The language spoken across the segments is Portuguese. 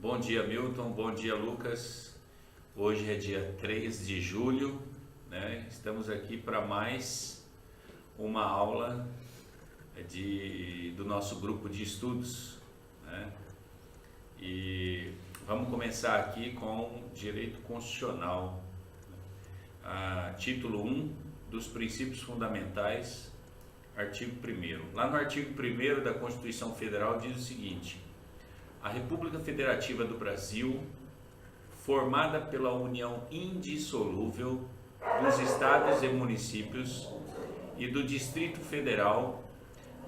Bom dia, Milton. Bom dia, Lucas. Hoje é dia 3 de julho, né? Estamos aqui para mais uma aula do nosso grupo de estudos, né? E vamos começar aqui com Direito Constitucional, título 1 dos Princípios Fundamentais, artigo 1º. Lá no artigo 1º da Constituição Federal diz o seguinte: a República Federativa do Brasil, formada pela união indissolúvel dos Estados e municípios e do Distrito Federal,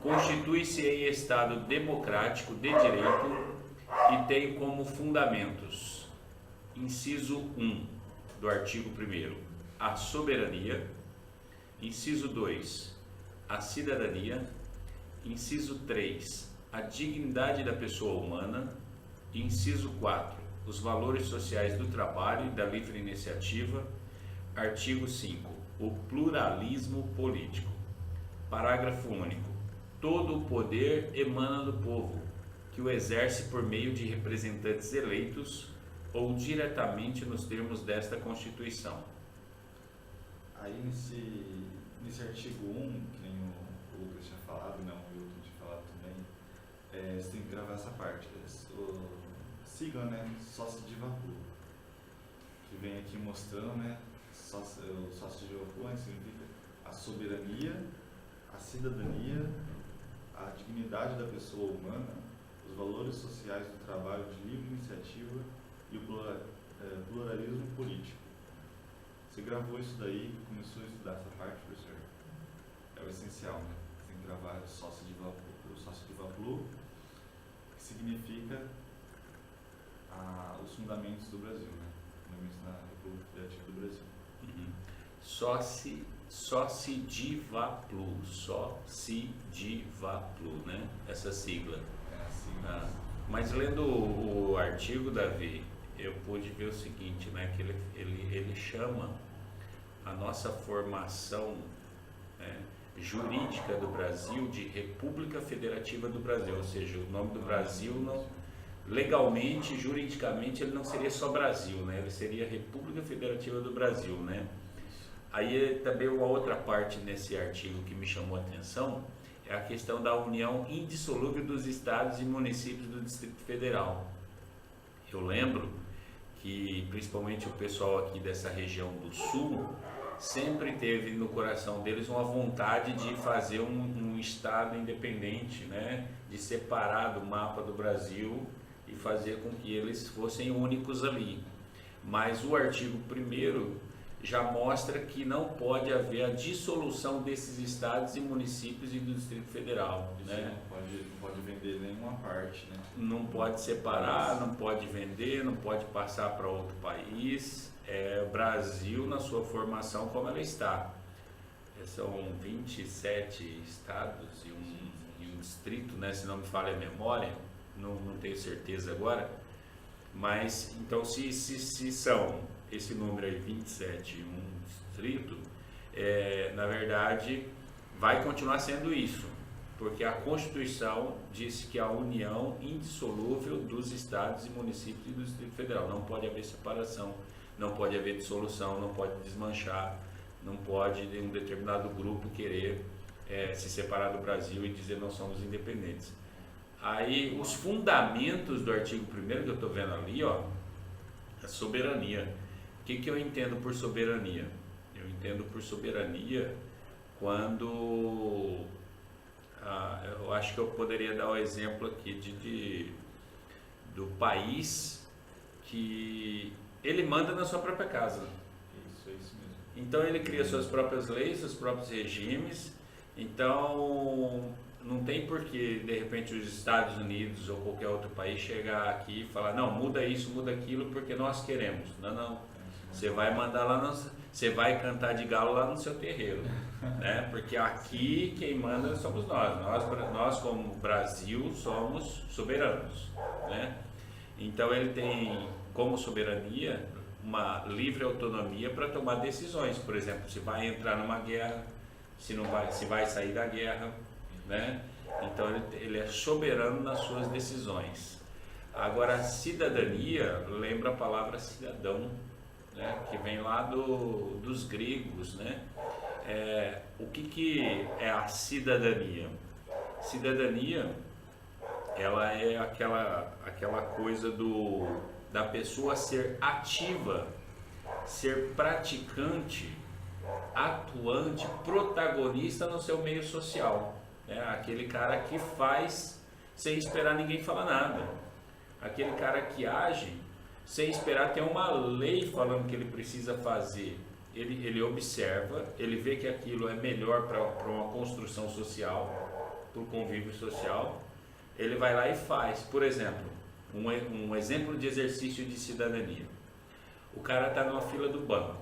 constitui-se em Estado democrático de direito e tem como fundamentos: inciso 1 do artigo 1º, a soberania; inciso 2, a cidadania; inciso 3, a dignidade da pessoa humana; inciso 4, os valores sociais do trabalho e da livre iniciativa; artigo 5, o pluralismo político. Parágrafo único. Todo o poder emana do povo, que o exerce por meio de representantes eleitos ou diretamente nos termos desta Constituição. Aí nesse artigo 1, que nem o Lucas tinha falado, não, o Milton tinha falado também, você tem que gravar essa parte. Sigla, né? Sócio de vapor. Que vem aqui mostrando, né? O sócio de vapor significa a soberania, a cidadania, a dignidade da pessoa humana, os valores sociais do trabalho de livre iniciativa e o pluralismo político. Você gravou isso daí, começou a estudar essa parte, professor? É o essencial, né? Você tem que gravar o sócio de vapor, que significa os fundamentos do Brasil, né? Fundamentos da República Federativa do Brasil. Socidivaplu, né? Essa sigla. É a sigla. Mas lendo o artigo, Davi, eu pude ver o seguinte, né? Que ele chama a nossa formação, né, jurídica do Brasil de República Federativa do Brasil, ou seja, o nome do Brasil não, legalmente, juridicamente, ele não seria só Brasil, né? Ele seria República Federativa do Brasil, né? Aí também uma outra parte nesse artigo que me chamou a atenção é a questão da união indissolúvel dos estados e municípios do Distrito Federal. Eu lembro que principalmente o pessoal aqui dessa região do Sul sempre teve no coração deles uma vontade de fazer um estado independente, né? De separar do mapa do Brasil e fazer com que eles fossem únicos ali. Mas o artigo 1º já mostra que não pode haver a dissolução desses estados e municípios e do Distrito Federal, né? Não pode vender nenhuma parte, né? Não pode separar, não pode vender, não pode passar para outro país. É o Brasil na sua formação como ela está. São 27 estados e um distrito, né? Se não me falha a memória, não tenho certeza agora. Mas, então, se são esse número aí, 27 e um distrito, na verdade, vai continuar sendo isso, porque a Constituição disse que a união indissolúvel dos estados e municípios e do Distrito Federal. Não pode haver separação, não pode haver dissolução, não pode desmanchar, não pode um determinado grupo querer se separar do Brasil e dizer nós somos independentes. Aí, os fundamentos do artigo 1º que eu estou vendo ali, ó, a soberania. O que eu entendo por soberania? Eu entendo por soberania quando eu acho que eu poderia dar o exemplo aqui do país que ele manda na sua própria casa. Isso mesmo. Então ele cria suas próprias leis, seus próprios regimes. Então não tem por que de repente os Estados Unidos ou qualquer outro país chegar aqui e falar: não, muda isso, muda aquilo porque nós queremos. Não. Você vai mandar lá, você vai cantar de galo lá no seu terreiro, né? Porque aqui quem manda somos nós como Brasil somos soberanos, né? Então ele tem como soberania uma livre autonomia para tomar decisões, por exemplo, se vai entrar numa guerra, se vai sair da guerra, né? Então ele é soberano nas suas decisões. Agora, a cidadania lembra a palavra cidadão, né? Que vem lá dos gregos, né? O que é a cidadania? Cidadania, ela é aquela coisa da pessoa ser ativa, ser praticante, atuante, protagonista no seu meio social. Aquele cara que faz sem esperar ninguém falar nada. Aquele cara que age sem esperar ter uma lei falando que ele precisa fazer. Ele observa, ele vê que aquilo é melhor para uma construção social, para o convívio social. Ele vai lá e faz. Por exemplo, um exemplo de exercício de cidadania. O cara está numa fila do banco.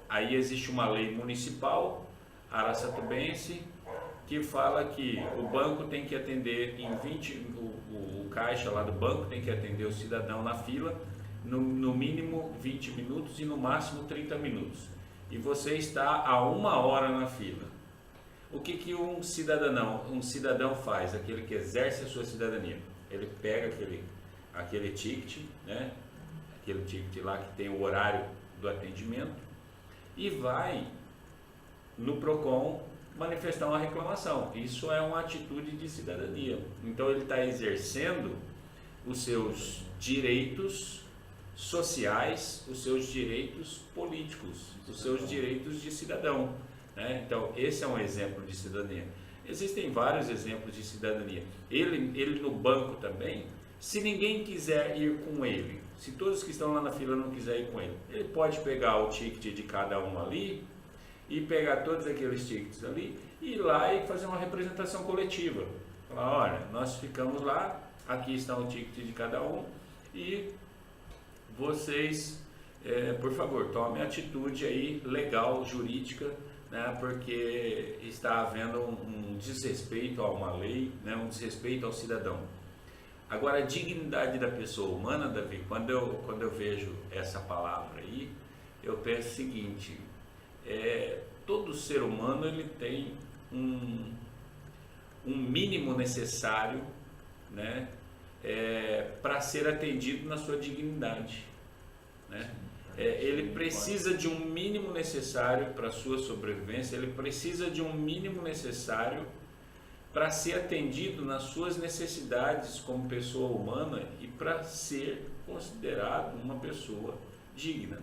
Aí existe uma lei municipal, araçatubense, que fala que o banco tem que atender o caixa lá do banco tem que atender o cidadão na fila no mínimo 20 minutos e no máximo 30 minutos. E você está há 1 hora na fila. O que um cidadão faz, aquele que exerce a sua cidadania? Ele pega aquele ticket, né? Aquele ticket lá que tem o horário do atendimento e vai no PROCON manifestar uma reclamação. Isso é uma atitude de cidadania. Então ele está exercendo os seus direitos sociais, os seus direitos políticos, os seus direitos de cidadão, né? Então esse é um exemplo de cidadania. Existem vários exemplos de cidadania. Ele no banco também, se ninguém quiser ir com ele, se todos que estão lá na fila não quiserem ir com ele, ele pode pegar o ticket de cada um ali e pegar todos aqueles tickets ali e ir lá e fazer uma representação coletiva. Falar, olha, nós ficamos lá, aqui está o ticket de cada um e vocês, por favor, tomem atitude aí legal, jurídica, né, porque está havendo um desrespeito a uma lei, né, um desrespeito ao cidadão. Agora, a dignidade da pessoa humana, Davi, quando eu vejo essa palavra aí, eu penso o seguinte: todo ser humano ele tem um mínimo necessário, né, para ser atendido na sua dignidade, né? Ele precisa de um mínimo necessário para a sua sobrevivência, ele precisa de um mínimo necessário para ser atendido nas suas necessidades como pessoa humana e para ser considerado uma pessoa digna.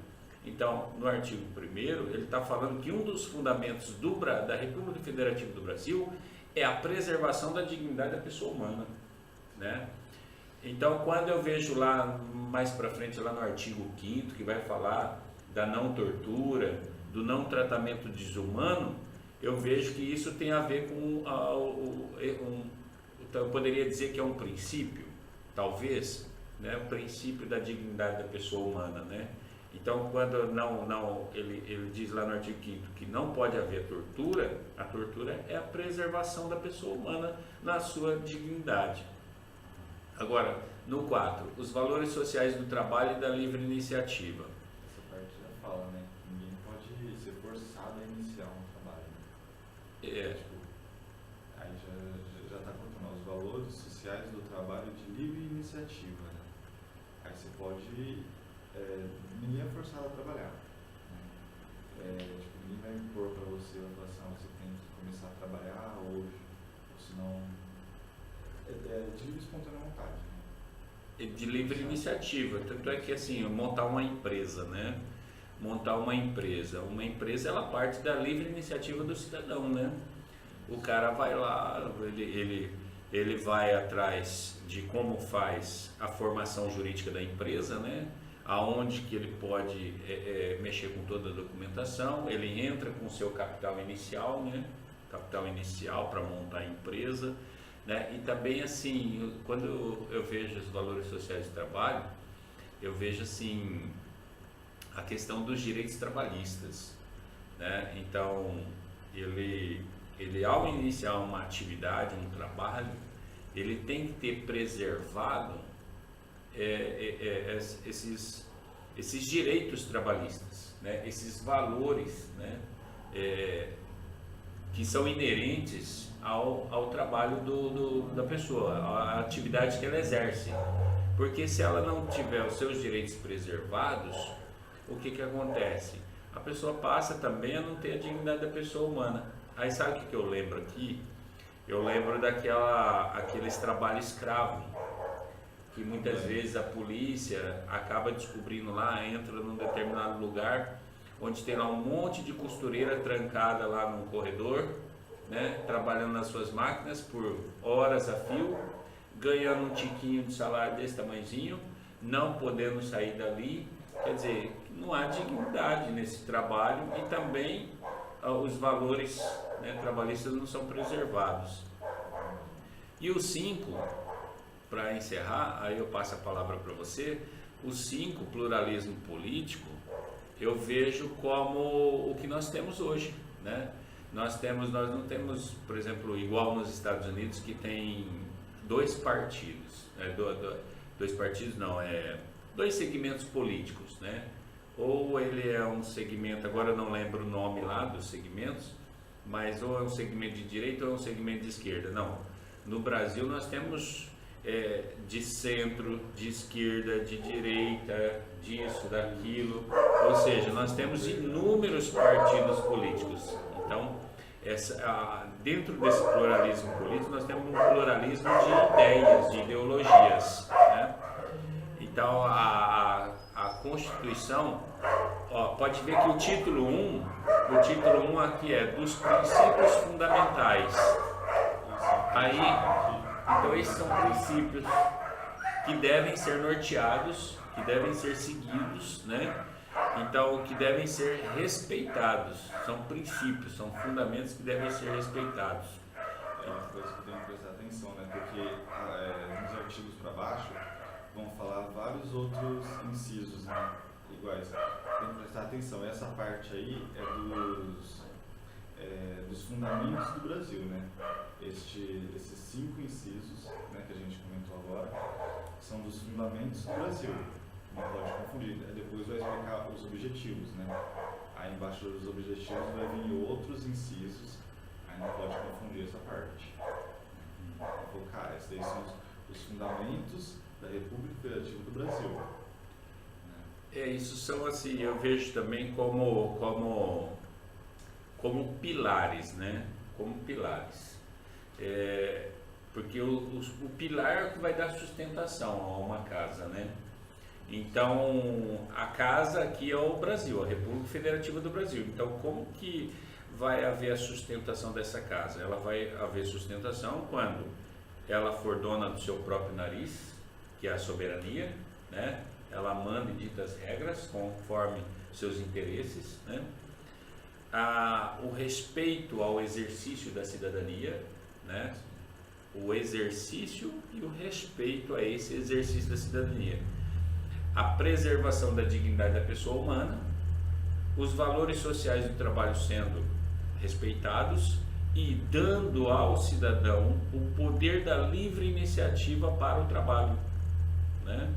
Então, no artigo 1º, ele está falando que um dos fundamentos da República Federativa do Brasil é a preservação da dignidade da pessoa humana, né? Então, quando eu vejo lá, mais para frente, lá no artigo 5º, que vai falar da não tortura, do não tratamento desumano, eu vejo que isso tem a ver com, eu poderia dizer que é um princípio, talvez, né? O princípio da dignidade da pessoa humana, né? Então, quando ele diz lá no artigo 5º que não pode haver tortura, a tortura é a preservação da pessoa humana na sua dignidade. Agora, no 4, os valores sociais do trabalho e da livre iniciativa. Essa parte já fala, né? Ninguém pode ser forçado a iniciar um trabalho. Tipo, aí já está contando os valores sociais do trabalho de livre iniciativa, né? Aí você pode... ninguém é forçado a trabalhar, né? Tipo, ninguém vai impor para você a relação, você tem que começar a trabalhar hoje, ou senão de livre espontânea vontade, né? De livre iniciativa, tanto é que assim, montar uma empresa, né? Montar uma empresa ela parte da livre iniciativa do cidadão, né? O cara vai lá, ele vai atrás de como faz a formação jurídica da empresa, né? Aonde que ele pode mexer com toda a documentação, ele entra com o seu capital inicial, né? Capital inicial para montar a empresa, né? E também assim, quando eu vejo os valores sociais do trabalho, eu vejo assim a questão dos direitos trabalhistas, né? Então ele ao iniciar uma atividade, um trabalho, ele tem que ter preservado esses direitos trabalhistas, né? Esses valores, né? Que são inerentes ao trabalho da pessoa, à atividade que ela exerce. Porque se ela não tiver os seus direitos preservados, o que acontece? A pessoa passa também a não ter a dignidade da pessoa humana. Aí sabe o que eu lembro aqui? Eu lembro aqueles trabalhos escravo, que muitas vezes a polícia acaba descobrindo lá, entra num determinado lugar, onde tem lá um monte de costureira trancada lá no corredor, né, trabalhando nas suas máquinas por horas a fio, ganhando um tiquinho de salário desse tamanhozinho, não podendo sair dali. Quer dizer, não há dignidade nesse trabalho e também os valores, né, trabalhistas não são preservados. E o 5, para encerrar, aí eu passo a palavra para você. O 5, pluralismo político, eu vejo como o que nós temos hoje, né? Nós não temos, por exemplo, igual nos Estados Unidos, que tem 2 partidos, dois segmentos políticos, né? Ou ele é um segmento, agora eu não lembro o nome lá dos segmentos, mas ou é um segmento de direita ou é um segmento de esquerda. Não, no Brasil nós temos de centro, de esquerda, de direita, disso, daquilo, ou seja, nós temos inúmeros partidos políticos. Então, dentro desse pluralismo político, nós temos um pluralismo de ideias, de ideologias, né? Então, a Constituição, pode ver que o título 1 aqui é dos princípios fundamentais. Aí, então esses são princípios que devem ser norteados, que devem ser seguidos, né? Então, que devem ser respeitados. São princípios, são fundamentos que devem ser respeitados. É uma coisa que tem que prestar atenção, né? Porque nos artigos para baixo vão falar vários outros incisos, né? Iguais. Tem que prestar atenção. Essa parte aí é dos fundamentos do Brasil, né? Esses 5 incisos, né, que a gente comentou agora, são dos fundamentos do Brasil. Não pode confundir. Depois vai explicar os objetivos, né? Aí embaixo dos objetivos vai vir outros incisos. Aí não pode confundir essa parte. Cara, esses daí são os fundamentos da República Federativa do Brasil. Isso são assim, eu vejo também como pilares, né? Como pilares. Porque o pilar é o que vai dar sustentação a uma casa, né? Então, a casa aqui é o Brasil, a República Federativa do Brasil. Então, como que vai haver a sustentação dessa casa? Ela vai haver sustentação quando ela for dona do seu próprio nariz, que é a soberania, né? Ela manda e dita as regras conforme seus interesses, né? O respeito ao exercício da cidadania, né? O exercício e o respeito a esse exercício da cidadania. A preservação da dignidade da pessoa humana, os valores sociais do trabalho sendo respeitados e dando ao cidadão o poder da livre iniciativa para o trabalho, né?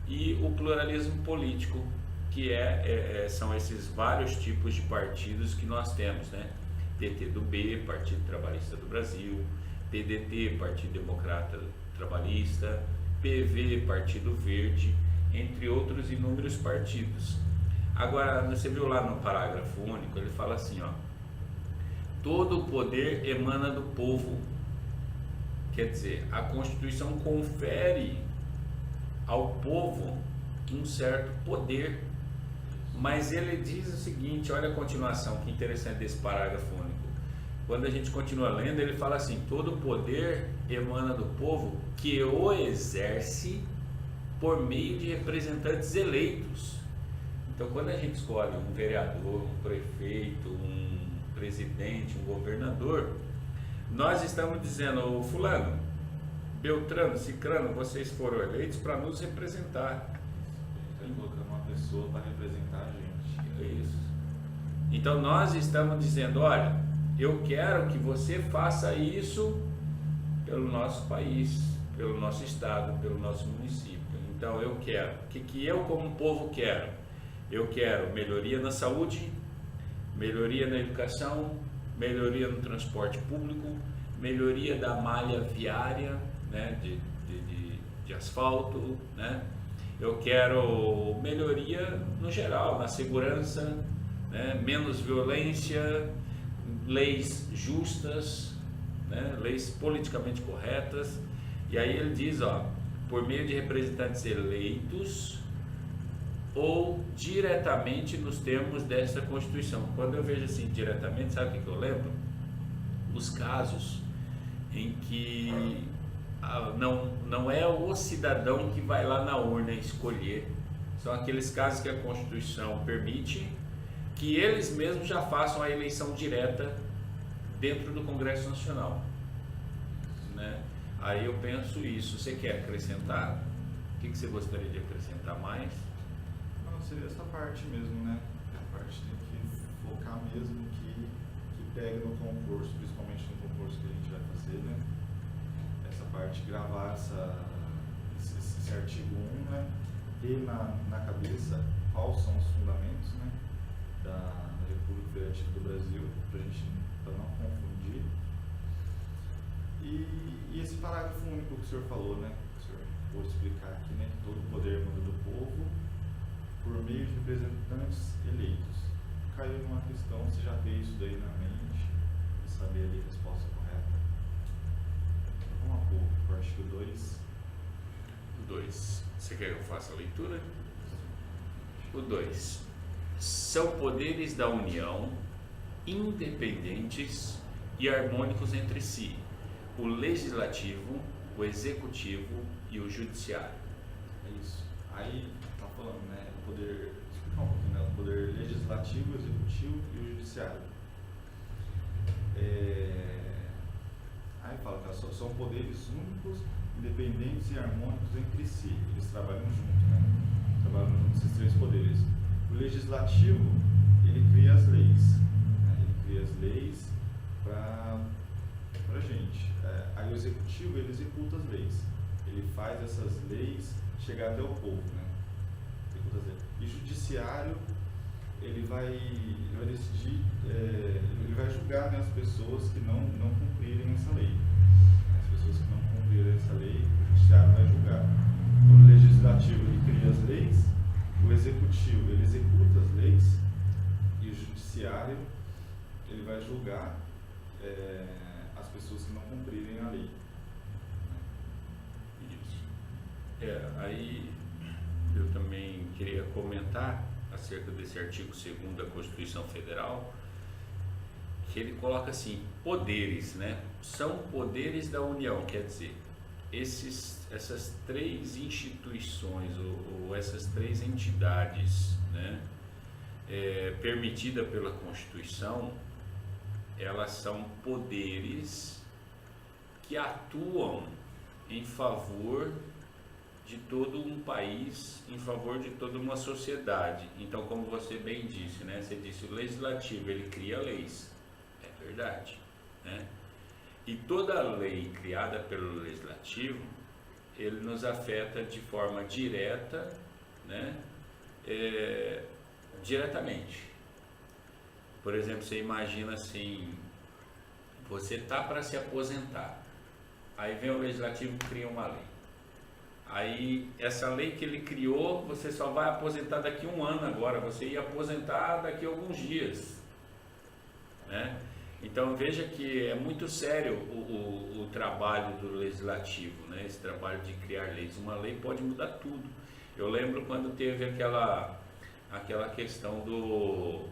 E o pluralismo político, que são esses vários tipos de partidos que nós temos, né? PTB, Partido Trabalhista do Brasil, PDT, Partido Democrata Trabalhista, PV, Partido Verde, entre outros inúmeros partidos. Agora, você viu lá no parágrafo único, ele fala assim, todo o poder emana do povo. Quer dizer, a Constituição confere ao povo um certo poder, mas ele diz o seguinte, olha a continuação, que interessante desse parágrafo único. Quando a gente continua lendo, ele fala assim, todo o poder emana do povo que o exerce por meio de representantes eleitos. Então, quando a gente escolhe um vereador, um prefeito, um presidente, um governador, nós estamos dizendo, ô fulano, Beltrano, Cicrano, vocês foram eleitos para nos representar. Está colocando uma pessoa para representar a gente. É isso. Então, nós estamos dizendo, olha, eu quero que você faça isso pelo nosso país, pelo nosso estado, pelo nosso município. Então, eu quero. O que eu, como povo, quero? Eu quero melhoria na saúde, melhoria na educação, melhoria no transporte público, melhoria da malha viária, né, de de asfalto, né? Eu quero melhoria no geral, na segurança, né? Menos violência, leis justas, né? Leis politicamente corretas. E aí ele diz, ó, por meio de representantes eleitos ou diretamente nos termos desta Constituição. Quando eu vejo assim diretamente, sabe o que eu lembro? Os casos em que não é o cidadão que vai lá na urna escolher, são aqueles casos que a Constituição permite que eles mesmos já façam a eleição direta dentro do Congresso Nacional, né? Aí eu penso isso. Você quer acrescentar? O que você gostaria de acrescentar mais? Não, seria essa parte mesmo, né? A parte tem que focar mesmo que pega no concurso, principalmente no concurso que a gente vai fazer, né? Essa parte, gravar esse artigo 1, né? E na cabeça quais são os fundamentos, né? Da República Federativa do Brasil, para não confundir. E esse parágrafo único que o senhor falou, né? O senhor vou explicar aqui, né? Que todo o poder emana do povo por meio de representantes eleitos. Caiu numa questão, você já fez isso daí na mente, de saber ali a resposta correta. Então, vamos lá para o artigo 2. 2. Você quer que eu faça a leitura? O 2. São poderes da União independentes e harmônicos entre si, o legislativo, o executivo e o judiciário. É isso. Aí está falando, né? O poder, explicar um pouquinho, né? O poder legislativo, o executivo e o judiciário. Aí fala que são poderes únicos, independentes e harmônicos entre si. Eles trabalham juntos, né? Trabalham juntos esses três poderes. O legislativo, ele cria as leis, né? Ele cria as leis para a gente. Aí o executivo, ele executa as leis. Ele faz essas leis chegar até o povo, né? Executa as leis. E o judiciário, ele vai decidir, ele vai julgar, né, as pessoas que não cumprirem essa lei. As pessoas que não cumprirem essa lei, o judiciário vai julgar. Então, o legislativo, ele cria as leis, o executivo, ele executa as leis, e o judiciário, ele vai julgar as pessoas que não cumprirem a lei. Isso. Aí eu também queria comentar acerca desse artigo 2º da Constituição Federal, que ele coloca assim, poderes, né? São poderes da União, quer dizer, essas três instituições ou essas três entidades, né, permitida pela Constituição, elas são poderes que atuam em favor de todo um país, em favor de toda uma sociedade. Então, como você bem disse, né? Você disse, o legislativo, ele cria leis, é verdade, né? E toda lei criada pelo legislativo, ele nos afeta de forma direta, né? Diretamente. Por exemplo, você imagina assim, você tá para se aposentar, aí vem o legislativo e cria uma lei. Aí, essa lei que ele criou, você só vai aposentar daqui a 1 ano agora, você ia aposentar daqui a alguns dias, né? Então, veja que é muito sério o trabalho do legislativo, né? Esse trabalho de criar leis. Uma lei pode mudar tudo. Eu lembro quando teve aquela questão do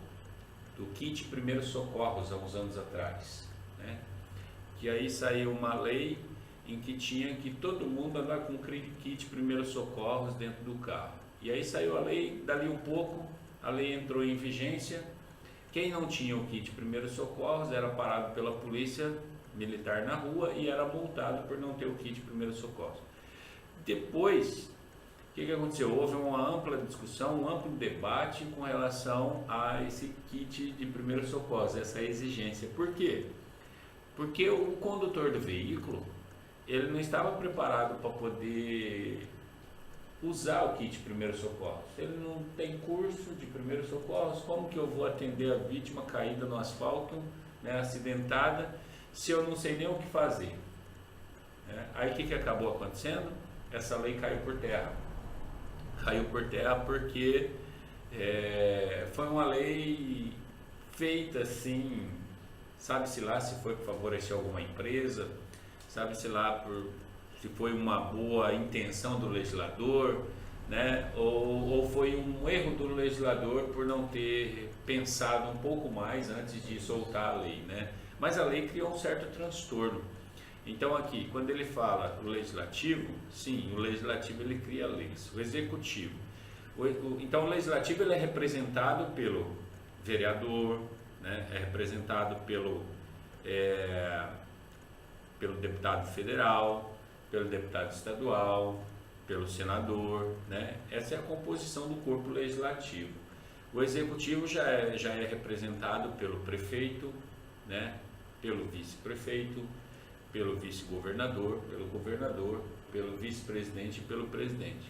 kit primeiros socorros, há uns anos atrás, né? Que aí saiu uma lei em que tinha que todo mundo andar com kit primeiros socorros dentro do carro. E aí saiu a lei, dali um pouco, a lei entrou em vigência. Quem não tinha o kit primeiros socorros era parado pela polícia militar na rua e era multado por não ter o kit primeiros socorros. Depois, o que aconteceu? Houve uma ampla discussão, um amplo debate com relação a esse kit de primeiros socorros, essa exigência. Por quê? Porque o condutor do veículo, ele não estava preparado para poder usar o kit primeiros socorros. Ele não tem curso de primeiros socorros, como que eu vou atender a vítima caída no asfalto, né, acidentada, se eu não sei nem o que fazer? Aí o que acabou acontecendo? essa lei caiu por terra. Caiu por terra porque foi uma lei feita assim, sabe-se lá se foi para favorecer alguma empresa, sabe-se lá se foi uma boa intenção do legislador, né? Ou foi um erro do legislador por não ter pensado um pouco mais antes de soltar a lei, né? Mas a lei criou um certo transtorno. Então aqui, quando ele fala o legislativo, sim, o legislativo ele cria leis. O executivo, então o legislativo ele é representado pelo vereador, né? É representado pelo deputado federal, pelo deputado estadual, pelo senador, né? Essa é a composição do corpo legislativo. O executivo já é representado pelo prefeito, né? Pelo vice-prefeito, pelo vice-governador, pelo governador, pelo vice-presidente e pelo presidente.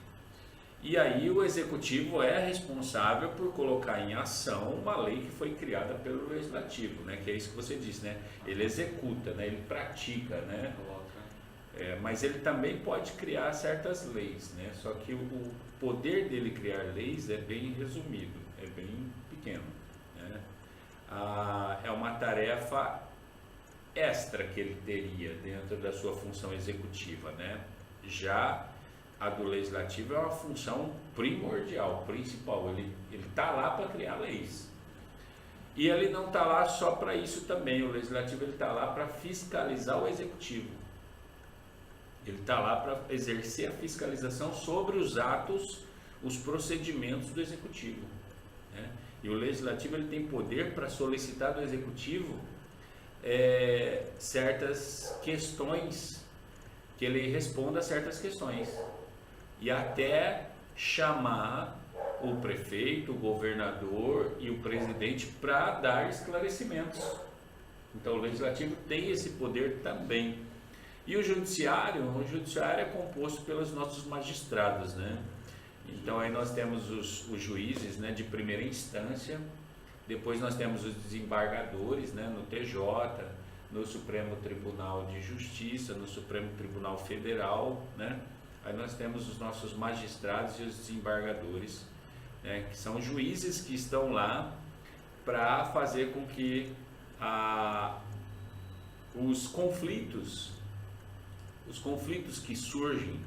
E aí o executivo é responsável por colocar em ação uma lei que foi criada pelo legislativo, né? Que é isso que você disse, né? Ele executa, né? Ele pratica, né? Mas ele também pode criar certas leis, né? Só que o poder dele criar leis é bem resumido, é bem pequeno, né? É uma tarefa extra que ele teria dentro da sua função executiva, né? Já a do legislativo é uma função primordial, principal. Ele está lá para criar leis. E ele não está lá só para isso também. O legislativo está lá para fiscalizar o executivo. Ele está lá para exercer a fiscalização sobre os atos, os procedimentos do executivo, né? E o legislativo ele tem poder para solicitar do executivo certas questões, que ele responda a certas questões, e até chamar o prefeito, o governador e o presidente para dar esclarecimentos. Então o legislativo tem esse poder também. E o judiciário é composto pelos nossos magistrados, né? Então aí nós temos os juízes, né, de primeira instância, depois nós temos os desembargadores, né, no TJ, no Supremo Tribunal de Justiça, no Supremo Tribunal Federal, né? Aí nós temos os nossos magistrados e os desembargadores, né, que são juízes que estão lá para fazer com que os conflitos que surgem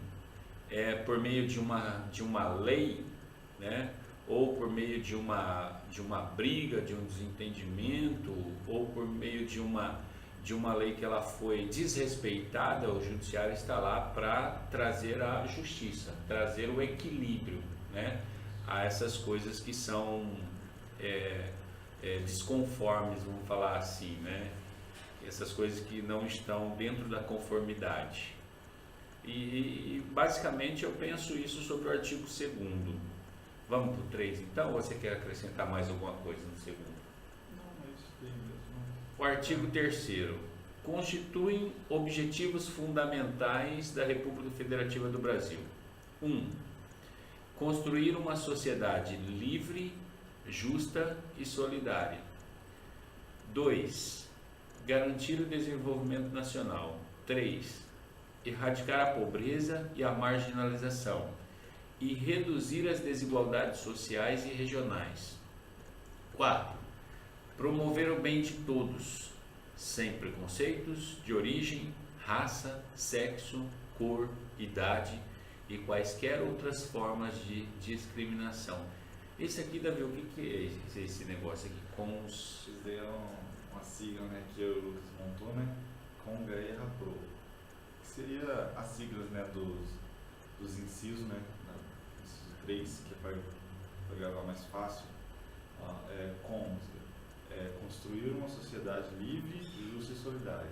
por meio de uma lei, né, ou por meio de uma briga, de um desentendimento, ou por meio de uma lei que ela foi desrespeitada, o judiciário está lá para trazer a justiça, trazer o equilíbrio, né, a essas coisas que são desconformes, vamos falar assim, né, essas coisas que não estão dentro da conformidade. E basicamente eu penso isso sobre o artigo 2º. Vamos para o 3 então, ou você quer acrescentar mais alguma coisa no 2º? Não, é isso aí mesmo. O artigo 3º. Constituem objetivos fundamentais da República Federativa do Brasil. 1. Construir uma sociedade livre, justa e solidária. 2. Garantir o desenvolvimento nacional. 3. Erradicar a pobreza e a marginalização e reduzir as desigualdades sociais e regionais. 4. Promover o bem de todos, sem preconceitos de origem, raça, sexo, cor, idade e quaisquer outras formas de discriminação. Esse aqui, Davi, o que é esse negócio aqui? Isso daí é uma sigla, né, que o Lucas montou, né? Conga e Rapro. Que seria as siglas, né, dos incisos, né? Inciso 3, que é para gravar mais fácil. Construir uma sociedade livre, justa e solidária.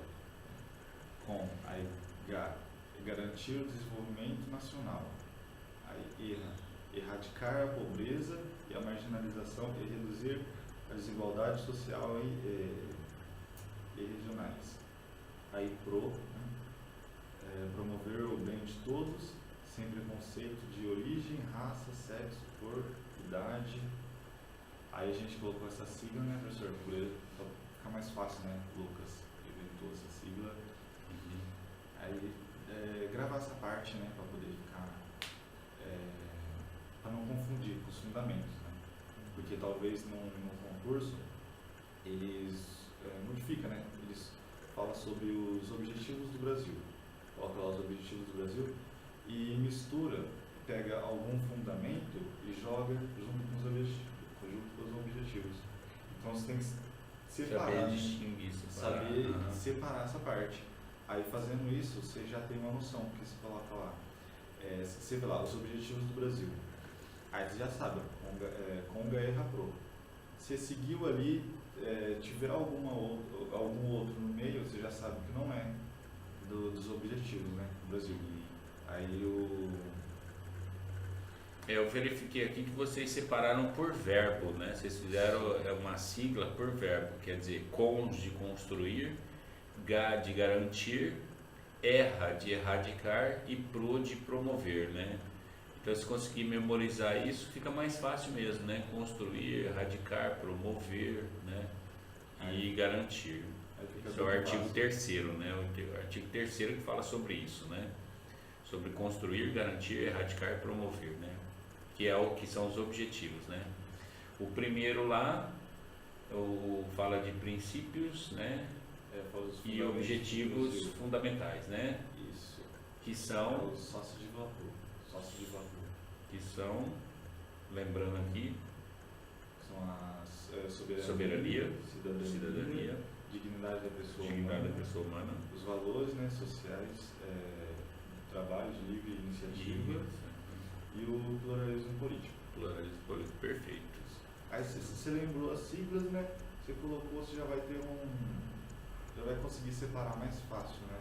Aí garantir o desenvolvimento nacional. Aí erradicar a pobreza e a marginalização e reduzir a desigualdade social e regionais. Aí promover o bem de todos, sem preconceito de origem, raça, sexo, cor, idade. Aí a gente colocou essa sigla, né, professor? Para ficar mais fácil, né? Lucas inventou essa sigla. Aí gravar essa parte, né, para poder ficar para não confundir com os fundamentos, né? Porque talvez num concurso eles modificam, né? Eles falam sobre os objetivos do Brasil, coloca lá os objetivos do Brasil e mistura, pega algum fundamento e joga junto com os objetivos. Então você tem que separar, saber distinguir, saber separar essa parte. Aí fazendo isso, você já tem uma noção, porque você coloca lá, você vê lá, os objetivos do Brasil. Aí você já sabe, Conga e Rapro. Você seguiu ali, tiver algum outro no meio, você já sabe que não é dos objetivos, né, do Brasil. Aí eu verifiquei aqui que vocês separaram por verbo, né? Vocês fizeram uma sigla por verbo, quer dizer, cons de construir, ga de garantir, erra de erradicar e pro de promover, né? Então, se conseguir memorizar isso, fica mais fácil mesmo, né? Construir, erradicar, promover, né? E garantir. Esse é o artigo 3º, né? O artigo 3º que fala sobre isso, né? Sobre construir, garantir, erradicar e promover, né? Que é o que são os objetivos, né? O primeiro lá fala de princípios, né? E objetivos fundamentais, né? Isso. Que são o sócio de vapor. Que são, lembrando aqui, são as soberania, cidadania, dignidade da pessoa humana, os valores, né, sociais, trabalho de livre iniciativa e o pluralismo político. Pluralismo político, perfeito. Aí se você lembrou as siglas, né, você colocou, você já vai ter já vai conseguir separar mais fácil, né,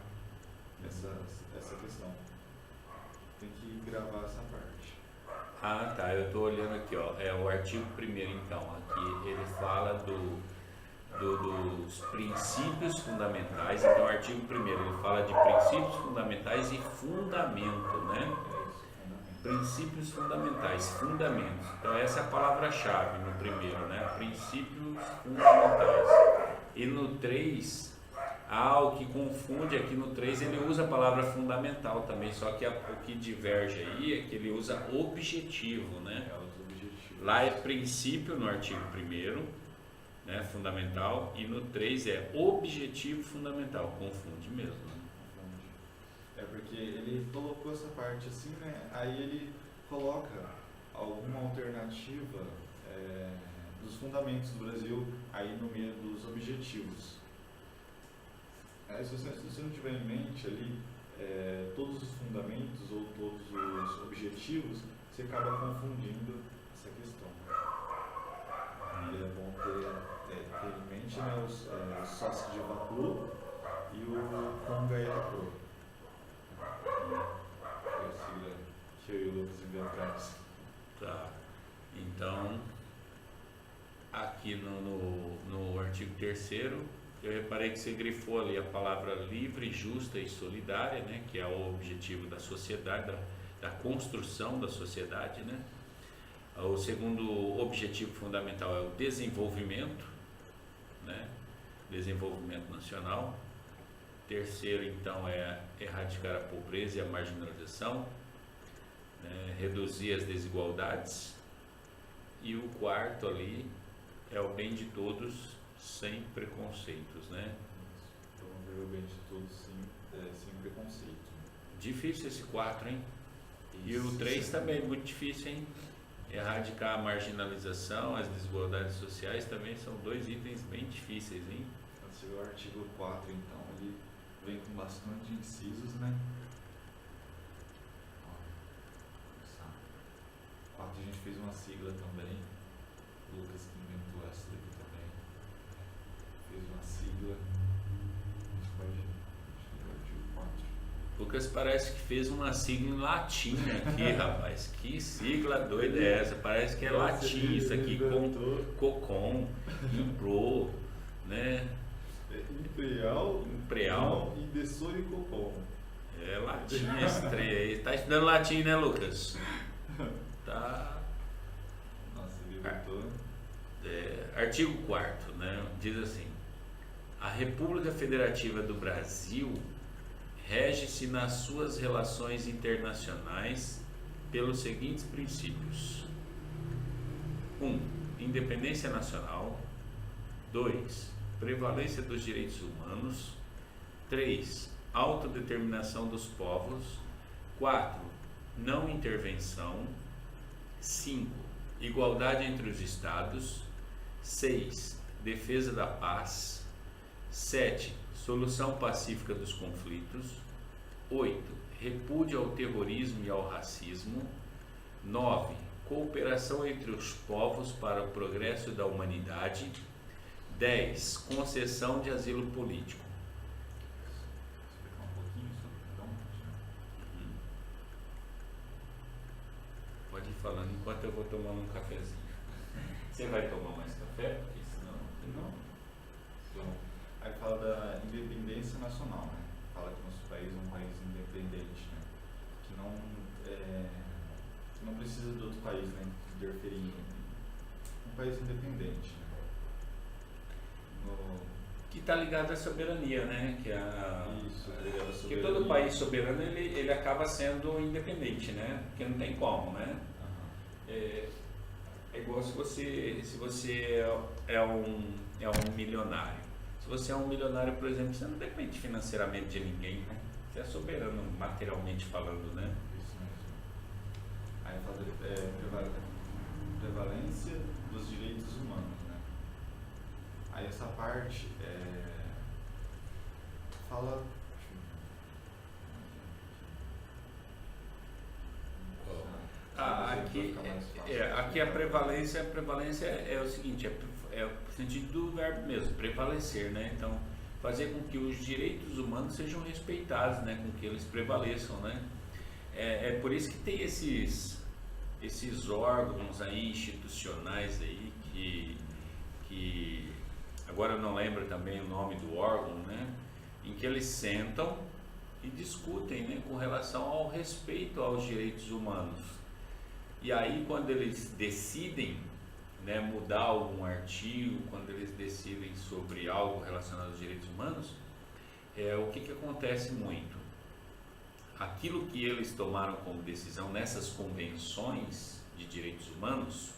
essa questão. Tem que gravar essa parte. Ah, tá, eu estou olhando aqui, ó, é o artigo 1º, então, aqui ele fala dos princípios fundamentais. Então, o artigo 1º ele fala de princípios fundamentais e fundamento, né? Princípios fundamentais, fundamentos. Então, essa é a palavra-chave no primeiro, né? Princípios fundamentais. E no 3, o que confunde aqui no 3, ele usa a palavra fundamental também, só que o que diverge aí é que ele usa objetivo, né? Lá é princípio no artigo 1º, né? Fundamental, e no 3 é objetivo fundamental, confunde mesmo, né? É porque ele colocou essa parte assim, né? Aí ele coloca alguma alternativa dos fundamentos do Brasil aí no meio dos objetivos. Aí, se você não tiver em mente ali todos os fundamentos ou todos os objetivos, você acaba confundindo essa questão. E é bom ter em mente, né, os sócios de vapor e o Conga e Rapro. É a sigla que eu e o Lucas inventamos. Tá. Então, aqui no artigo 3º, eu reparei que você grifou ali a palavra livre, justa e solidária, né? Que é o objetivo da sociedade, da construção da sociedade, né? O segundo objetivo fundamental é o desenvolvimento, né? Desenvolvimento nacional. Terceiro, então, é erradicar a pobreza e a marginalização, né? Reduzir as desigualdades. E o quarto ali é o bem de todos, sem preconceitos, né? Promover o bem de todos sem preconceito. Difícil esse 4, hein? E Isso, o 3 sim. também é muito difícil, hein? Erradicar a marginalização, as desigualdades sociais também são 2 itens bem difíceis, hein? Esse é o artigo 4, então, ele vem com bastante incisos, né? Ó, 4 a gente fez uma sigla também. O Lucas que inventou essa daqui também. Fez uma sigla. A gente pode. Acho que é o artigo 4. Lucas parece que fez uma sigla em latim aqui, rapaz. Que sigla doida é essa? Parece que é latim isso aqui. Cocom, Impro, né? Imperial, Indessor e Cocom. É latim esse trem aí. Tá estudando latim, né, Lucas? Tá. Nossa, ele botou. Artigo 4º, né? Diz assim: a República Federativa do Brasil rege-se nas suas relações internacionais pelos seguintes princípios: 1. Independência nacional. 2. Prevalência dos direitos humanos. 3. Autodeterminação dos povos. 4. Não intervenção. 5. Igualdade entre os estados. 6. Defesa da paz. 7. Solução pacífica dos conflitos. 8. Repúdio ao terrorismo e ao racismo. 9. Cooperação entre os povos para o progresso da humanidade. 10. Concessão de asilo político. Explicar um pouquinho sobre cada um. Pode ir falando enquanto eu vou tomando um cafezinho. Você vai tomar mais café? Porque senão... Não. Então, aí fala da independência nacional, né? Fala que nosso país é um país independente, né? Que não precisa de outro país, né? Interferir. Um país independente, né? Que está ligado à soberania, né? Isso, tá ligado à que soberania. todo país soberano ele acaba sendo independente, né? Porque não tem como, né? É igual se você é um milionário. Se você é um milionário, por exemplo, você não depende financeiramente de ninguém, né? Você é soberano materialmente falando, né? Isso mesmo. Aí fala prevalência dos direitos humanos, né? Aí essa parte fala. Aqui a prevalência é o seguinte, é o sentido do verbo mesmo, prevalecer, né? Então, fazer com que os direitos humanos sejam respeitados, né? Com que eles prevaleçam, né? É por isso que tem esses órgãos aí, institucionais aí, que agora eu não lembro também o nome do órgão, né? Em que eles sentam e discutem, né? Com relação ao respeito aos direitos humanos. E aí, quando eles decidem, né, mudar algum artigo, quando eles decidem sobre algo relacionado aos direitos humanos, o que acontece muito? Aquilo que eles tomaram como decisão nessas convenções de direitos humanos,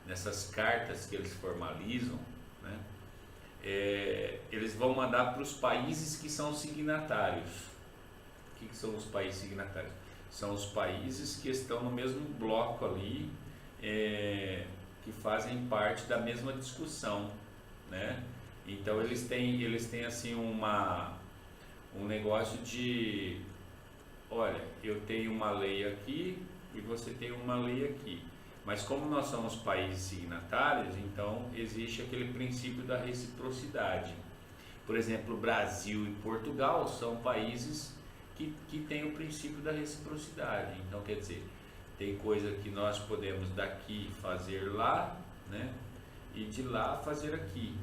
nessas cartas que eles formalizam, né, eles vão mandar para os países que são signatários. O que são os países signatários? São os países que estão no mesmo bloco ali, que fazem parte da mesma discussão, né? Então eles têm assim um negócio de, olha, eu tenho uma lei aqui e você tem uma lei aqui, mas como nós somos países signatários, então existe aquele princípio da reciprocidade. Por exemplo, Brasil e Portugal são países que tem o princípio da reciprocidade. Então, quer dizer, tem coisa que nós podemos daqui fazer lá, né, e de lá fazer aqui,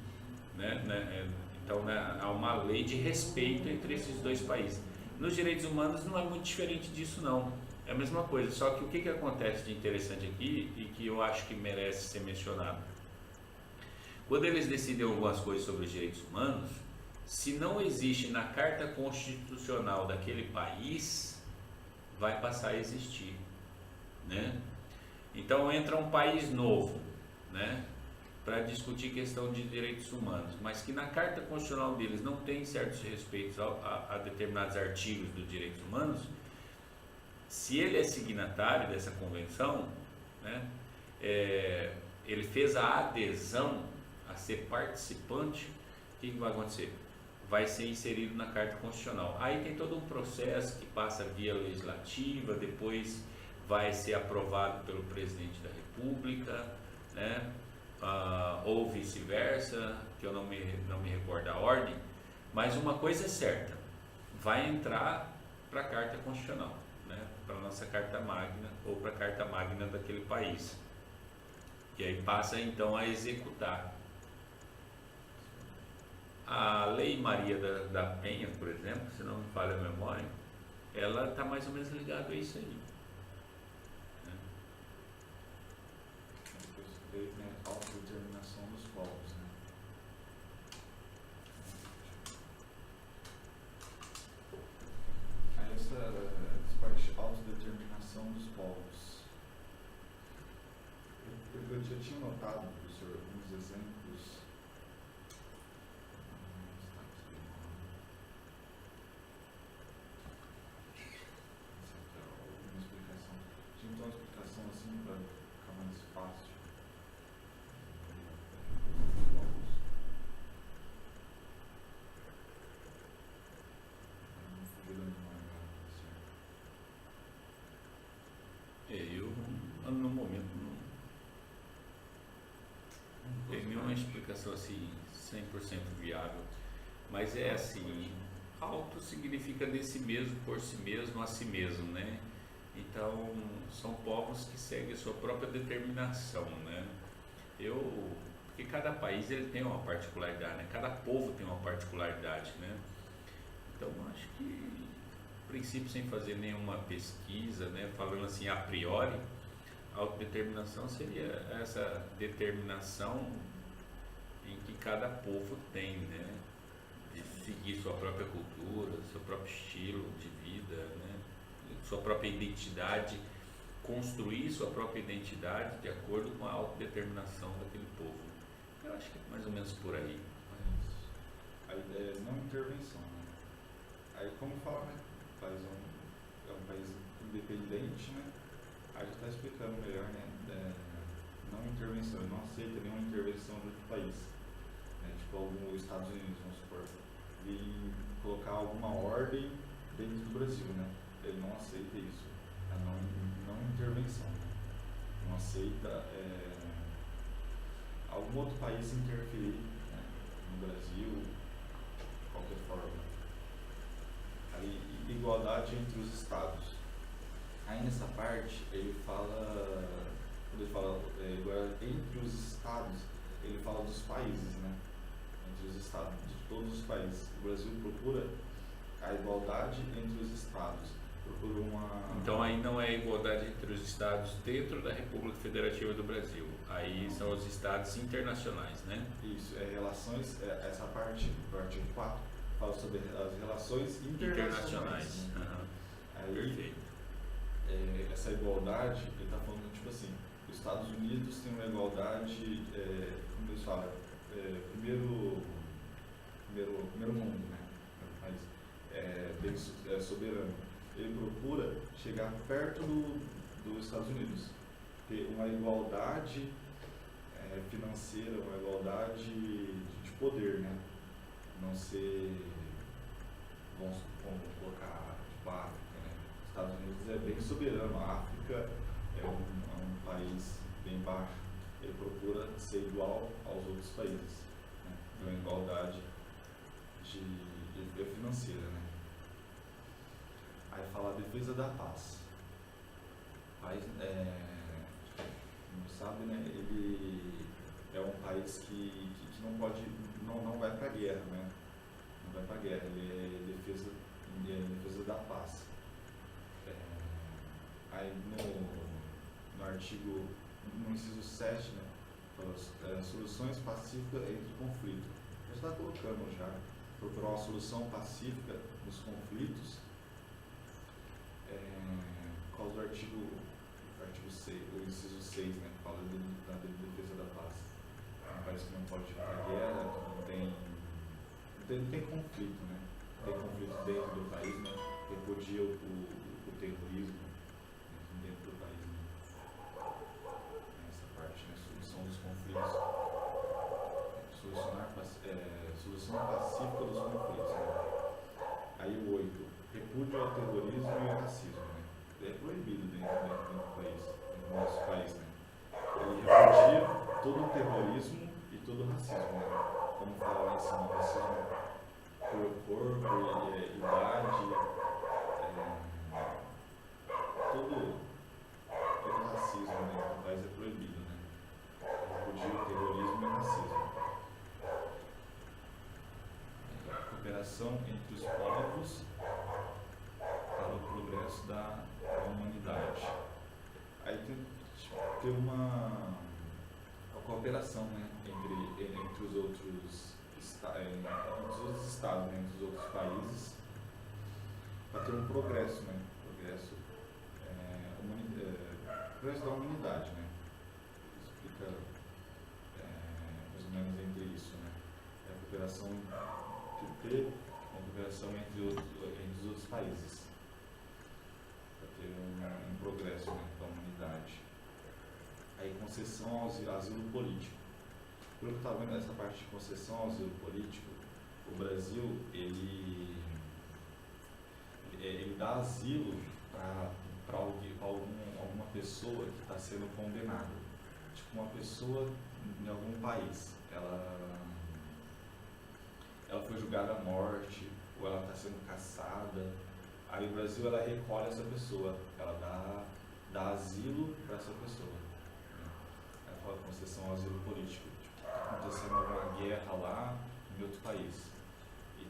né? Então, né, há uma lei de respeito entre esses dois países. Nos direitos humanos não é muito diferente disso, não. É a mesma coisa, só que o que acontece de interessante aqui e que eu acho que merece ser mencionado? Quando eles decidem algumas coisas sobre os direitos humanos, se não existe na Carta Constitucional daquele país, vai passar a existir, né? Então entra um país novo, né, para discutir questão de direitos humanos, mas que na Carta Constitucional deles não tem certos respeitos a determinados artigos dos direitos humanos. Se ele é signatário dessa convenção, né, ele fez a adesão a ser participante, o que vai acontecer? Vai ser inserido na Carta Constitucional. Aí tem todo um processo que passa via legislativa, depois vai ser aprovado pelo presidente da República, né? Ou vice-versa, que eu não me recordo a ordem, mas uma coisa é certa, vai entrar para a Carta Constitucional, né? Para a nossa Carta Magna ou para a Carta Magna daquele país. E aí passa então a executar. A Lei Maria da Penha, por exemplo, se não me falha a memória, ela está mais ou menos ligada a isso aí. Né? Autodeterminação dos povos, né? Aí essa parte autodeterminação já tinha notado, professor, alguns exemplos. Alguma explicação. Tinha então uma explicação assim para ficar mais fácil. Não fugir da memória, Eu, no momento, não tem nenhuma explicação assim 100% viável, mas é assim, auto significa de si mesmo, por si mesmo, a si mesmo, né? Então, são povos que seguem a sua própria determinação, né? Porque cada país ele tem uma particularidade, né? Cada povo tem uma particularidade, né? Então, acho que, a princípio, sem fazer nenhuma pesquisa, né? Falando assim a priori, a autodeterminação seria essa determinação em que cada povo tem, né? De seguir sua própria cultura, seu próprio estilo de vida, né? Sua própria identidade, construir sua própria identidade de acordo com a autodeterminação daquele povo. Eu acho que é mais ou menos por aí. a ideia é não intervenção, né? Aí, como fala, né? É um país independente, né? Aí já está explicando melhor, né? Não intervenção, ele não aceita nenhuma intervenção de outro país. Né? Tipo, os Estados Unidos, vamos supor, e colocar alguma ordem dentro do Brasil, né? Ele não aceita isso, a não intervenção. Né? Não aceita algum outro país interferir, né? No Brasil, de qualquer forma. Aí, igualdade entre os estados. Aí nessa parte ele fala, quando ele fala entre os estados, ele fala dos países, né? Entre os estados, de todos os países. O Brasil procura a igualdade entre os estados. Procura uma... Então aí não é igualdade entre os estados dentro da República Federativa do Brasil. Aí são os estados internacionais, né? Isso, relações, essa parte do artigo 4 fala sobre as relações internacionais. Né? Uhum. Aí, Perfeito. Essa igualdade, ele está falando tipo assim, os Estados Unidos têm uma igualdade, como eles falam, primeiro mundo, né? País soberano. Ele procura chegar perto dos Estados Unidos, ter uma igualdade financeira, uma igualdade de poder, né? Não ser, vamos colocar, tipo, a África, né? Estados Unidos é bem soberano, a África é um país bem baixo, ele procura ser igual aos outros países, né? Uma igualdade financeira, né? Aí fala a defesa da paz. O país, não sabe, né? Ele é um país que não pode, não vai para a guerra, né? Não vai para a guerra, ele é defesa da paz. Aí no artigo, no inciso 7, né, fala, soluções pacíficas entre conflitos. A gente está colocando já, procurar uma solução pacífica dos conflitos, por causa do artigo 6, o inciso 6, né, que fala da defesa da paz. É um país que não pode ir para a guerra, que não tem conflito, né? Tem conflito dentro do país, né? Repudia o terrorismo dentro do país, né? Essa parte, né? Solução dos conflitos. Solução pacífica dos conflitos, né? Aí o 8, repúdio ao terrorismo e ao racismo, né? É proibido dentro do país, no nosso país, né? Ele repudia todo o terrorismo e todo o racismo, né? Como fala lá em cima, o racismo por corpo, idade, todo racismo dentro do país é proibido, né? Repudia o terrorismo e o racismo. Cooperação entre os povos para o progresso da humanidade. Aí tem uma cooperação, né, entre os outros estados, né, entre os outros países, para ter um progresso, né, progresso da humanidade, né. fica mais ou menos entre isso, né? É a cooperação entre uma cooperação entre os outros países, para ter um progresso, né, da humanidade. Aí concessão ao asilo político. Pelo que eu estava vendo essa parte de concessão ao asilo político, o Brasil ele dá asilo para alguma pessoa que está sendo condenada. Tipo, uma pessoa em algum país, ela foi julgada à morte, ou ela está sendo caçada. Aí o Brasil ela recolhe essa pessoa, ela dá asilo para essa pessoa. Ela fala concessão ao asilo político. Tipo, está acontecendo alguma guerra lá em outro país. E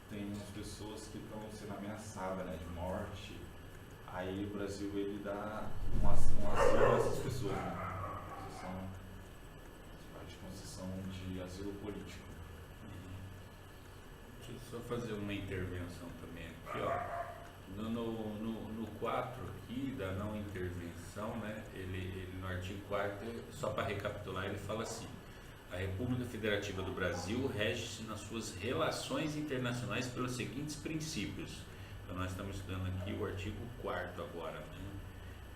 tem umas pessoas que estão sendo ameaçadas, né, de morte. Aí o Brasil ele dá um asilo a essas pessoas, né? Concessão de asilo político. Deixa eu só fazer uma intervenção também aqui, ó. No 4 aqui da não intervenção, né, ele no artigo 4º, só para recapitular, ele fala assim: a República Federativa do Brasil rege-se nas suas relações internacionais pelos seguintes princípios. Então nós estamos estudando aqui o artigo 4º agora, né,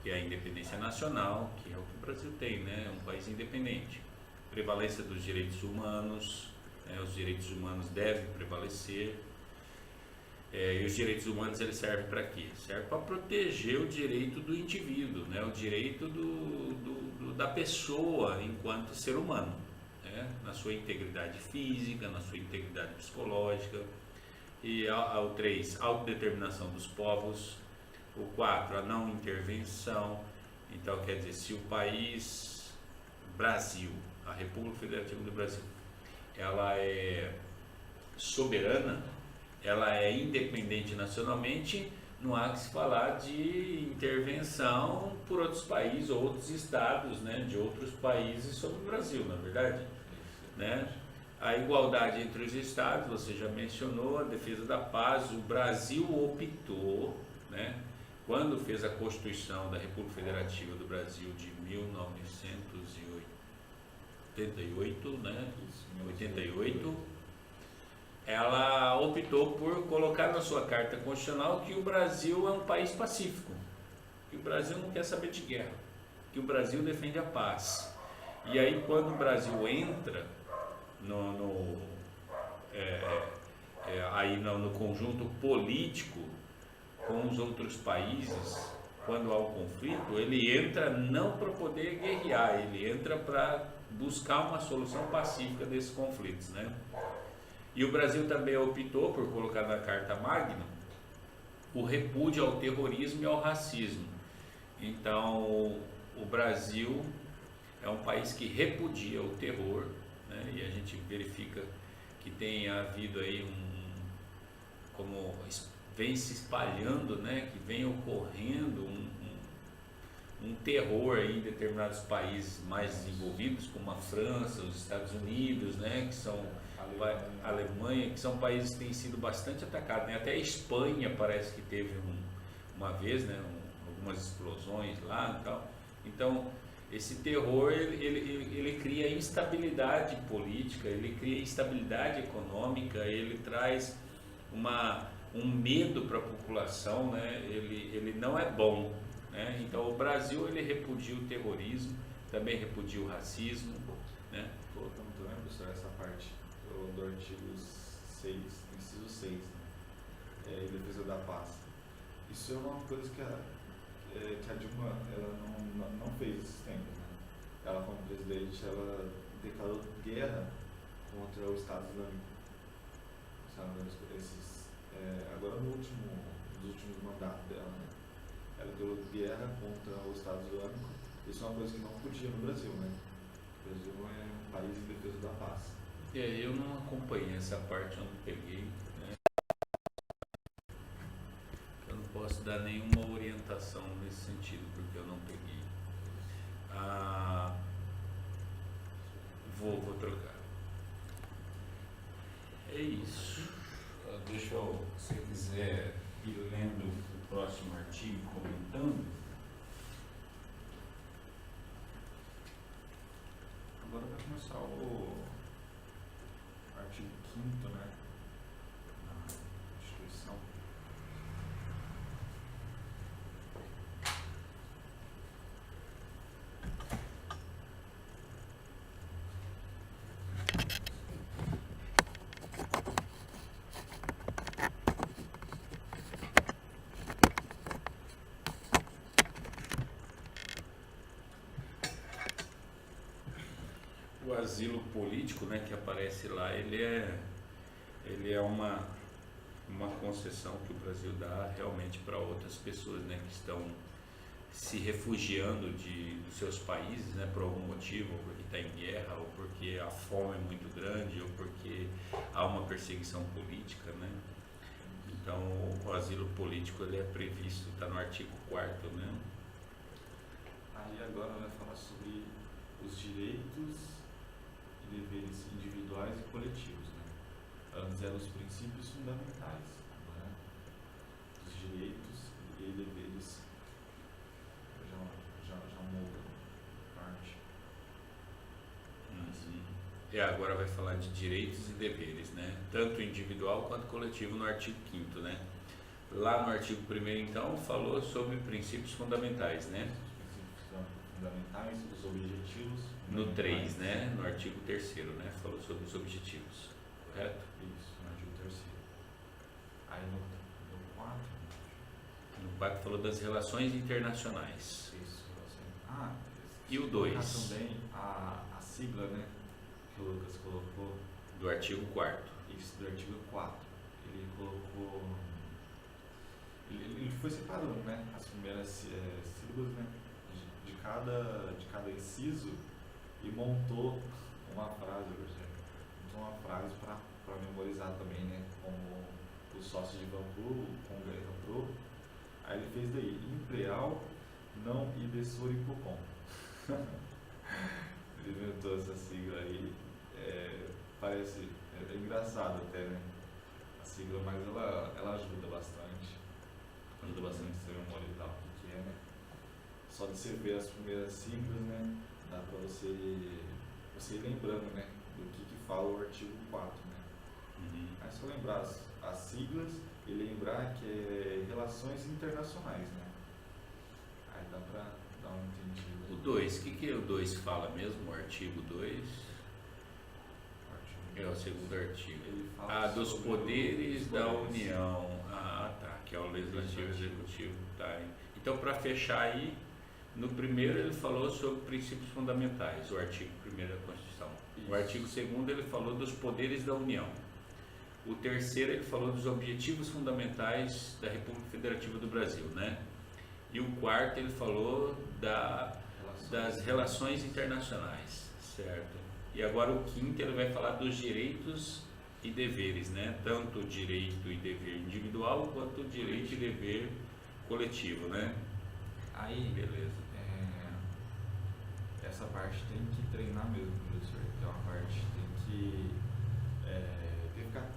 que é a independência nacional, que é o que o Brasil tem, né, é um país independente. Prevalência dos direitos humanos, os direitos humanos devem prevalecer. E os direitos humanos eles servem para quê? Serve para proteger o direito do indivíduo, né? O direito da pessoa enquanto ser humano, né? Na sua integridade física, na sua integridade psicológica. E o 3, autodeterminação dos povos. O 4, a não intervenção. Então, quer dizer, se o país Brasil, a República Federativa do Brasil, ela é soberana, ela é independente nacionalmente, não há que se falar de intervenção por outros países ou outros estados, né, de outros países sobre o Brasil, na verdade, né? A igualdade entre os estados, você já mencionou, a defesa da paz. O Brasil optou, né, quando fez a Constituição da República Federativa do Brasil de 1988, né, 88, ela optou por colocar na sua Carta Constitucional que o Brasil é um país pacífico, que o Brasil não quer saber de guerra, que o Brasil defende a paz. E aí quando o Brasil entra no conjunto político com os outros países, quando há um conflito, ele entra não para poder guerrear, ele entra para buscar uma solução pacífica desses conflitos, né? E o Brasil também optou por colocar na Carta Magna o repúdio ao terrorismo e ao racismo. Então, o Brasil é um país que repudia o terror, né? E a gente verifica que tem havido aí como vem se espalhando, né? Que vem ocorrendo um terror aí em determinados países mais desenvolvidos, como a França, os Estados Unidos, né? Que são a Alemanha, que são países que têm sido bastante atacados, né? Até a Espanha parece que teve uma vez, né, algumas explosões lá e tal. Então, esse terror, ele cria instabilidade política, ele cria instabilidade econômica, ele traz um medo para a população, né? Ele não é bom, né? Então, o Brasil, ele repudia o terrorismo, também repudia o racismo, né? Colocando também, professor, essa parte do artigo 6, inciso 6, né? Defesa da paz. Isso é uma coisa que a Dilma ela não fez esses tempos, né? Ela, como presidente, ela declarou guerra contra o Estado Islâmico. Agora nos últimos mandatos dela, né? Ela declarou guerra contra o Estado Islâmico. Isso é uma coisa que não podia no Brasil, né? O Brasil é um país em defesa da paz. Eu não acompanhei essa parte, eu não peguei, né? Eu não posso dar nenhuma orientação nesse sentido, porque eu não peguei. Vou trocar. É isso. Deixa eu, se você quiser ir lendo o próximo artigo, comentando. começar o artigo 5º, né? Na Constituição. O asilo político, né, que aparece lá, ele é uma concessão que o Brasil dá realmente para outras pessoas, né, que estão se refugiando dos seus países, né, por algum motivo, ou porque está em guerra, ou porque a fome é muito grande, ou porque há uma perseguição política, né. Então, o asilo político ele é previsto, está no artigo 4º, né. Aí agora vai falar sobre os direitos e deveres individuais e coletivos, né? Antes eram os princípios fundamentais, agora os direitos e deveres já mudam parte. E agora vai falar de direitos e deveres, né? Tanto individual quanto coletivo no artigo 5º, né? Lá no artigo 1º, então, falou sobre princípios fundamentais, né? Os princípios fundamentais, os objetivos. No 3, né? No artigo 3º, né? Falou sobre os objetivos, correto? Isso, no artigo 3º. Aí no 4. No 4 falou das relações internacionais. Isso, assim. E o 2? Também a sigla, né? Que o Lucas colocou. Do artigo 4º. Isso, do artigo 4. Ele colocou. Ele foi separando, né? As primeiras sílabas, né? De cada inciso e montou uma frase, montou uma frase para memorizar também, né? Como os sócios de Van Pro, com Guerra Pro. Aí ele fez daí, Impreal, não Ibessor e Cocom. Ele inventou essa sigla aí, parece engraçado até, né? A sigla, mas ela ajuda bastante. Ajuda bastante a ser memorizar o que é, né? Só de você ver as primeiras siglas, né? Dá pra você ir lembrando, né? Do que fala o artigo 4, né? É só lembrar as siglas e lembrar que é relações internacionais, né? Aí dá pra dar um entendido. O 2, o que o 2 fala mesmo? O artigo 2? É o segundo artigo. Ele fala dos sobre poderes os da poderes. União. Tá. Que é o legislativo e executivo. Tá. Então, para fechar aí, no primeiro ele falou sobre princípios fundamentais, o artigo 1º da Constituição. Isso. O artigo 2º ele falou dos poderes da União. O 3º ele falou dos objetivos fundamentais da República Federativa do Brasil, né? E o 4º ele falou das relações internacionais, certo? E agora o 5º ele vai falar dos direitos e deveres, né? Tanto o direito e dever individual quanto o direito e dever coletivo, né? Aí, beleza. Essa parte tem que treinar mesmo, professor, que é uma parte que tem que ficar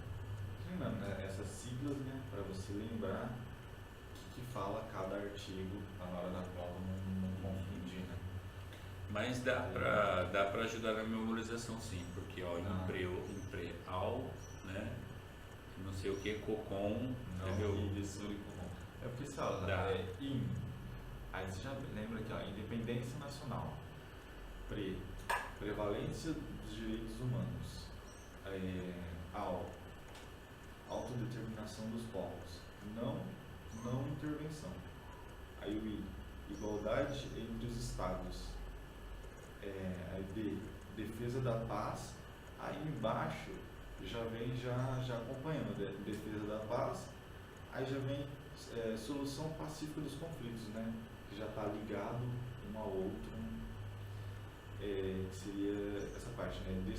treinando, né? Essas siglas, né? Para você lembrar o que fala cada artigo na hora da prova, não confundir, né? Mas dá pra ajudar na memorização, sim, porque ó, impreal, né? Não sei o que, cocom, entendeu? É porque você fala, aí você já lembra aqui, ó, independência nacional, prevalência dos direitos humanos, autodeterminação dos povos, não intervenção, aí o I, igualdade entre os estados, aí B, defesa da paz, aí embaixo já vem já acompanhando, defesa da paz, aí já vem solução pacífica dos conflitos, né? Que já está ligado um ao outro, que seria essa parte, né? De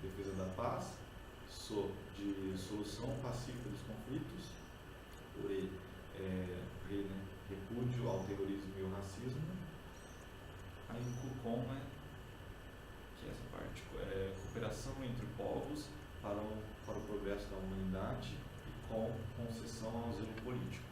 defesa da paz, de solução pacífica dos conflitos, né? Repúdio ao terrorismo e ao racismo, aí o COCOM, né? Que é essa parte, cooperação entre povos para o progresso da humanidade e com concessão ao zelo político.